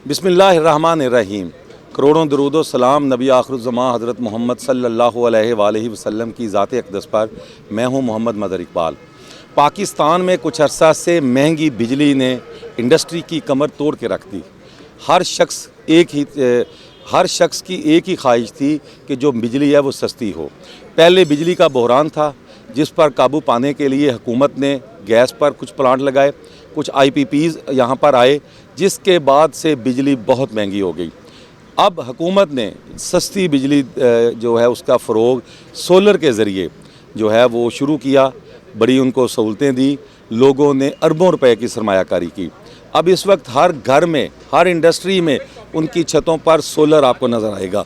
बिस्मिल्लाहिर्रहमानिर्रहीम। करोड़ों दरूद सलाम नबी आखिरुज़्ज़मां हज़रत मोहम्मद सल्लल्लाहु अलैहि वसल्लम की ज़ात अक़दस पर। मैं हूँ मोहम्मद मदर इकबाल। पाकिस्तान में कुछ अरसा से महंगी बिजली ने इंडस्ट्री की कमर तोड़ के रख दी। हर शख्स की एक ही ख्वाहिश थी कि जो बिजली है वो सस्ती हो। पहले बिजली का बहरान था जिस पर काबू पाने के लिए हुकूमत ने गैस पर कुछ प्लांट लगाए, कुछ IPPs यहाँ पर आए, जिसके बाद से बिजली बहुत महंगी हो गई। अब हुकूमत ने सस्ती बिजली जो है उसका फ़रोग सोलर के ज़रिए जो है वो शुरू किया। बड़ी उनको सहूलतें दी, लोगों ने अरबों रुपए की सरमायाकारी की। अब इस वक्त हर घर में, हर इंडस्ट्री में उनकी छतों पर सोलर आपको नज़र आएगा।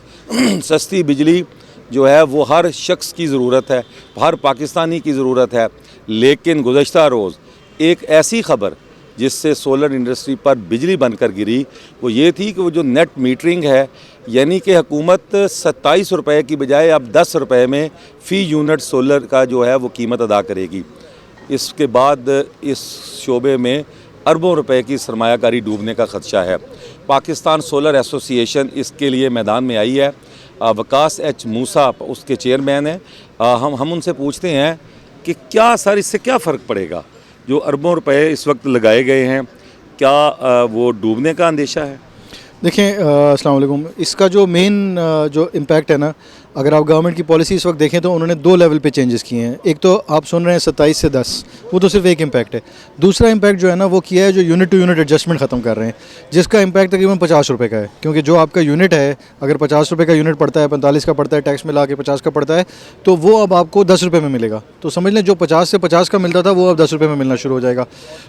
सस्ती बिजली जो है वो हर शख्स की ज़रूरत है, हर पाकिस्तानी की ज़रूरत है। लेकिन गुज़श्ता रोज़ एक ऐसी ख़बर जिससे सोलर इंडस्ट्री पर बिजली बनकर गिरी, वो ये थी कि वो जो नेट मीटरिंग है, यानी कि हुकूमत 27 रुपये की बजाय अब 10 रुपये में फ़ी यूनिट सोलर का जो है वो कीमत अदा करेगी। इसके बाद इस शोबे में अरबों रुपए की सरमायाकारी डूबने का ख़दशा है। पाकिस्तान सोलर एसोसिएशन इसके लिए मैदान में आई है। वकास एच मूसा उसके चेयरमैन हैं। हम उनसे पूछते हैं कि क्या सर इससे क्या फ़र्क पड़ेगा, जो अरबों रुपए इस वक्त लगाए गए हैं, क्या वो डूबने का अंदेशा है? देखें, अस्सलाम वालेकुम। इसका जो मेन जो इम्पैक्ट है ना, अगर आप गवर्नमेंट की पॉलिसी इस वक्त देखें तो उन्होंने 2 लेवल पे चेंजेस किए हैं। एक तो आप सुन रहे हैं 27 से 10, वो तो सिर्फ एक इम्पैक्ट है। दूसरा इम्पैक्ट जो है ना वो किया है जो यूनिट टू यूनिट एडजस्टमेंट ख़त्म कर रहे हैं, जिसका इम्पैक्ट तकरीबन 50 रुपये का है। क्योंकि जो आपका यूनिट है, अगर 50 रुपये का यूनिट पड़ता है, 45 का पड़ता है, टैक्स में ला के 50 का पड़ता है, तो वो अब आपको 10 रुपये में मिलेगा। तो समझ लें जो 50 से 50 का मिलता था वो अब 10 रुपये में मिलना शुरू हो जाएगा।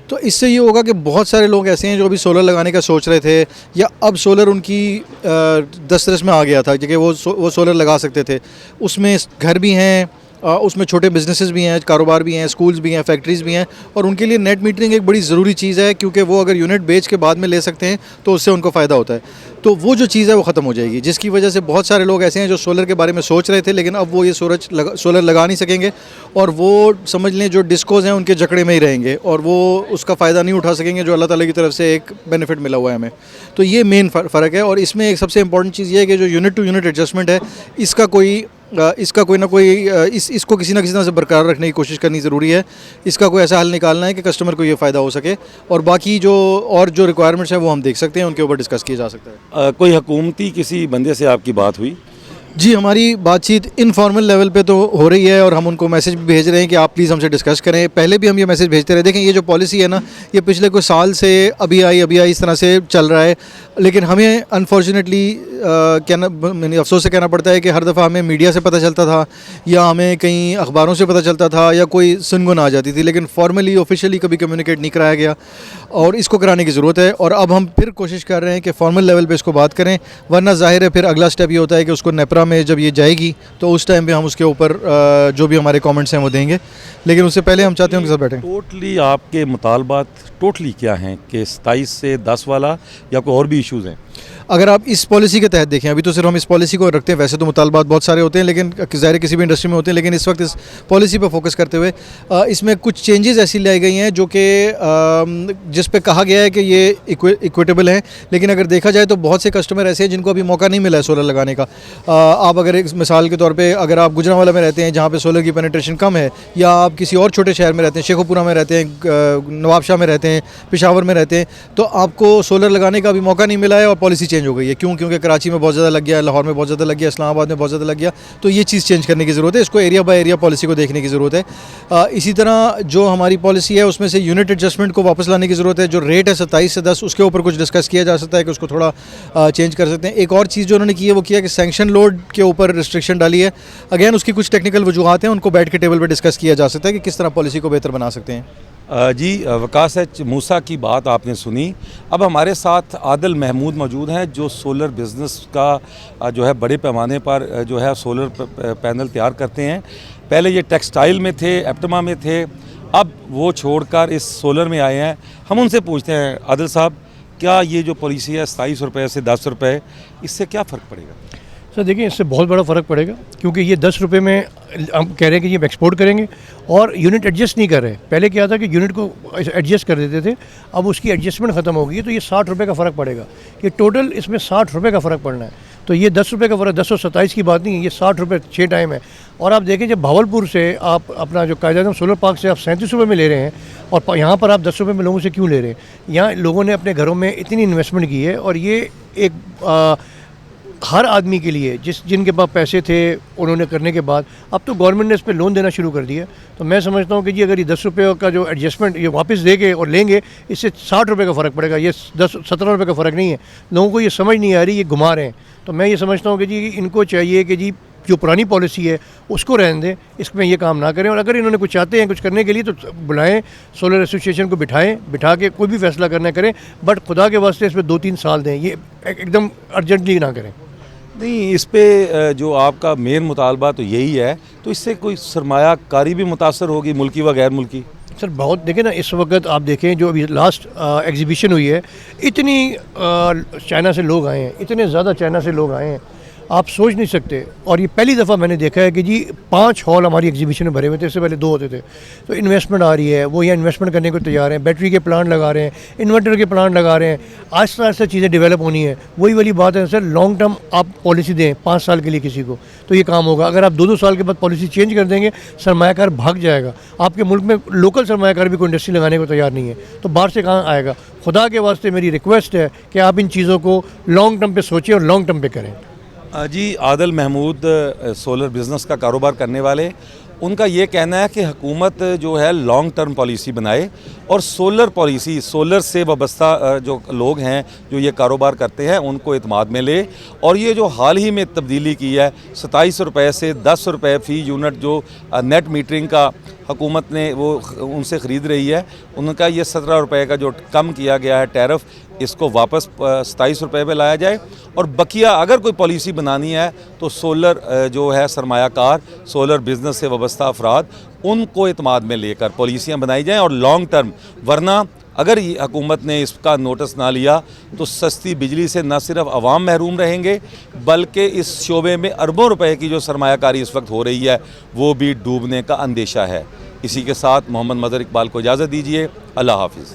तो इससे ये होगा कि बहुत सारे लोग ऐसे हैं जो अभी सोलर लगाने का सोच रहे थे, या अब सोलर उनकी दस्तरस में आ गया था कि वो सोलर लगा सकते थे। उसमें घर भी हैं, उसमें छोटे बिजनेसेस भी हैं, कारोबार भी हैं, स्कूल्स भी हैं, फैक्ट्रीज़ भी हैं, और उनके लिए नेट मीटरिंग एक बड़ी ज़रूरी चीज़ है, क्योंकि वो अगर यूनिट बेच के बाद में ले सकते हैं तो उससे उनको फ़ायदा होता है। तो वो जो चीज़ है वो ख़त्म हो जाएगी, जिसकी वजह से बहुत सारे लोग ऐसे हैं जो सोलर के बारे में सोच रहे थे, लेकिन अब वो ये सोलर लगा नहीं सकेंगे, और वो समझ लें जो डिस्कोज़ हैं उनके जकड़े में ही रहेंगे, और वो उसका फ़ायदा नहीं उठा सकेंगे जो अल्लाह ताला की तरफ से एक बेनिफिट मिला हुआ है हमें। तो ये मेन फ़र्क है। और इसमें एक सबसे इंपॉर्टेंट चीज़ ये है कि जो यूनिट टू यूनिट एडजस्टमेंट है, इसका कोई ना कोई इसको किसी ना किसी तरह से बरकरार रखने की कोशिश करनी ज़रूरी है। इसका कोई ऐसा हल निकालना है कि कस्टमर को ये फ़ायदा हो सके, और बाकी जो रिक्वायरमेंट्स हैं वो हम देख सकते हैं, उनके ऊपर डिस्कस किया जा सकता है। कोई हुकूमती किसी बंदे से आपकी बात हुई? जी, हमारी बातचीत इनफॉर्मल लेवल पे तो हो रही है, और हम उनको मैसेज भी भेज रहे हैं कि आप प्लीज़ हमसे डिस्कस करें। पहले भी हम ये मैसेज भेजते रहे। देखें, ये जो पॉलिसी है ना, ये पिछले कुछ साल से अभी आई इस तरह से चल रहा है। लेकिन हमें अनफॉर्चुनेटली मैंने अफसोस से कहना पड़ता है कि हर दफ़ा हमें मीडिया से पता चलता था, या हमें कहीं अखबारों से पता चलता था, या कोई सुनगुन आ जाती थी, लेकिन फॉर्मली ऑफिशियली कभी कम्युनिकेट नहीं कराया गया, और इसको कराने की ज़रूरत है। और अब हम फिर कोशिश कर रहे हैं कि फॉर्मल लेवल पे इसको बात करें, वरना ज़ाहिर है फिर अगला स्टेप ये होता है कि उसको नेपरा में जब ये जाएगी तो उस टाइम पे हम उसके ऊपर जो भी हमारे कमेंट्स हैं वो देंगे। लेकिन उससे पहले हम चाहते हैं उनके साथ बैठें। टोटली आपके मुतालबात टोटली क्या हैं, कि 27 से 10 वाला, या कोई और भी इश्यूज़ हैं? अगर आप इस पॉलिसी के तहत देखें, अभी तो सिर्फ हम इस पॉलिसी को रखते हैं, वैसे तो मुतालबात बहुत सारे होते हैं, लेकिन ज़ाहिर किसी भी इंडस्ट्री में होते हैं, लेकिन इस वक्त इस पॉलिसी पर फोकस करते हुए इसमें कुछ चेंजेस ऐसी लाई गई हैं जो कि जिस पे कहा गया है कि ये इक्विटेबल हैं। लेकिन अगर देखा जाए तो बहुत से कस्टमर ऐसे हैं जिनको अभी मौका नहीं मिला है सोलर लगाने का। आप अगर एक मिसाल के तौर पर, अगर आप गुजरांवाला में रहते हैं जहाँ पर सोलर की पेनिट्रेशन कम है, या आप किसी और छोटे शहर में रहते हैं, शेखोपुरा में रहते हैं, नवाबशाह में रहते हैं, पेशावर में रहते हैं, तो आपको सोलर लगाने का अभी मौका नहीं मिला है, और पॉलिसी चेंज हो गई है। क्यों? क्योंकि कराची में बहुत ज़्यादा लग गया, लाहौर में बहुत ज़्यादा लग गया, इस्लामाबाद में बहुत ज़्यादा लग गया। तो ये चीज़ चेंज करने की ज़रूरत है। इसको एरिया बाय एरिया पॉलिसी को देखने की ज़रूरत है। इसी तरह जो हमारी पॉलिसी है उसमें से यूनिट एडजस्टमेंट को वापस लाने की ज़रूरत है। जो रेट है 27 से 10, उसके ऊपर कुछ डिस्कस किया जा सकता है कि उसको थोड़ा चेंज कर सकते हैं। एक और चीज़ जो उन्होंने की है वो किया कि सैंक्शन लोड के ऊपर रिस्ट्रिक्शन डाली है। अगेन उसकी कुछ टेक्निकल वजूहात हैं, उनको बैठ के टेबल पर डिस्कस किया जा सकता है कि किस तरह पॉलिसी को बेहतर बना सकते हैं। जी, वकास एच मूसा की बात आपने सुनी। अब हमारे साथ आदिल महमूद मौजूद हैं, जो सोलर बिज़नेस का जो है बड़े पैमाने पर जो है सोलर पैनल तैयार करते हैं। पहले ये टेक्सटाइल में थे, एप्टमा में थे, अब वो छोड़कर इस सोलर में आए हैं। हम उनसे पूछते हैं, आदिल साहब, क्या ये जो पॉलिसी है 27 रुपये से 10 रुपये, इससे क्या फ़र्क पड़ेगा? सर देखिए, इससे बहुत बड़ा फ़र्क पड़ेगा, क्योंकि ये 10 रुपये में हम कह रहे हैं कि ये एक्सपोर्ट करेंगे और यूनिट एडजस्ट नहीं कर रहे। पहले क्या था कि यूनिट को एडजस्ट कर देते थे, अब उसकी एडजस्टमेंट ख़त्म हो गई है, तो ये 60 रुपये का फ़र्क पड़ेगा। ये टोटल इसमें 60 रुपये का फ़र्क पड़ना है। तो ये 10 रुपये का फ़र्क 1027 की बात नहीं है, ये 60 रुपये 6 टाइम है। और आप देखें, जब भावलपुर से आप अपना जो कायदा सोलर पार्क से आप 37 रुपये में ले रहे हैं और यहाँ पर आप 10 रुपये में लोगों से क्यों ले रहे हैं? यहाँ लोगों ने अपने घरों में इतनी इन्वेस्टमेंट की है और ये एक हर आदमी के लिए जिनके पास पैसे थे उन्होंने करने के बाद अब तो गवर्नमेंट ने इस पर लोन देना शुरू कर दिया। तो मैं समझता हूँ कि जी अगर ये 10 रुपये का जो एडजस्टमेंट ये वापस देंगे और लेंगे, इससे 60 रुपये का फ़र्क पड़ेगा, ये 17 रुपये का फ़र्क नहीं है। लोगों को ये समझ नहीं आ रही, ये घुमा रहे हैं। तो मैं ये समझता हूँ कि जी इनको चाहिए कि जी जो पुरानी पॉलिसी है उसको रहने दें, इसमें ये काम ना करें। और अगर इन्होंने कुछ चाहते हैं कुछ करने के लिए तो बुलाएं, सोलर एसोसिएशन को बिठा के कोई भी फैसला करना करें, बट खुदा के वास्ते इसमें 2-3 साल दें, ये एकदम अर्जेंटली ना करें। नहीं, इस पे जो आपका मेन मुतालबा तो यही है, तो इससे कोई सरमायाकारी भी मुतासर होगी, मुल्की व गैर मुल्की? सर बहुत देखें ना, इस वक्त आप देखें जो अभी लास्ट एग्जीबिशन हुई है, इतनी चाइना से लोग आए हैं, इतने ज़्यादा चाइना से लोग आए हैं, आप सोच नहीं सकते। और ये पहली दफ़ा मैंने देखा है कि जी 5 हॉल हमारी एग्जीबिशन में भरे हुए थे, इससे पहले 2 होते थे। तो इन्वेस्टमेंट आ रही है, वो यहाँ इन्वेस्टमेंट करने को तैयार हैं, बैटरी के प्लांट लगा रहे हैं, इन्वर्टर के प्लांट लगा रहे हैं, आहिस्ता आहिस्ता चीज़ें डेवलप होनी है। वही वाली बात है सर, लॉन्ग टर्म आप पॉलिसी दें 5 साल के लिए किसी को, तो ये काम होगा। अगर आप 2-2 साल के बाद पॉलिसी चेंज कर देंगे, सरमायाकार भाग जाएगा। आपके मुल्क में लोकल सरमायाकार भी कोई इंडस्ट्री लगाने को तैयार नहीं है, तो बाहर से कहाँ आएगा? खुदा के वास्ते मेरी रिक्वेस्ट है कि आप इन चीज़ों को लॉन्ग टर्म पे सोचें और लॉन्ग टर्म पे करें। जी, आदिल महमूद सोलर बिज़नेस का कारोबार करने वाले, उनका ये कहना है कि हुकूमत जो है लॉन्ग टर्म पॉलिसी बनाए और सोलर पॉलिसी, सोलर से वाबस्ता जो लोग हैं जो ये कारोबार करते हैं उनको इत्माद में ले। और ये जो हाल ही में तब्दीली की है 27 रुपये से 10 रुपये फ़ी यूनिट जो नेट मीटरिंग का हुकूमत ने वो उनसे ख़रीद रही है, उनका ये 17 रुपये का जो कम किया गया है टैरिफ, इसको वापस 27 रुपये पे लाया जाए। और बकिया अगर कोई पॉलिसी बनानी है तो सोलर जो है सरमायाकार, सोलर बिज़नेस से वाबस्ता अफराद, उनको इत्माद में लेकर पॉलिसियाँ बनाई जाएँ और लॉन्ग टर्म। वरना अगर ये हुकूमत ने इसका नोटिस ना लिया तो सस्ती बिजली से न सिर्फ अवाम महरूम रहेंगे, बल्कि इस शोबे में अरबों रुपए की जो सरमायाकारी इस वक्त हो रही है वो भी डूबने का अंदेशा है। इसी के साथ मोहम्मद मदर इकबाल को इजाज़त दीजिए। अल्लाह हाफिज़।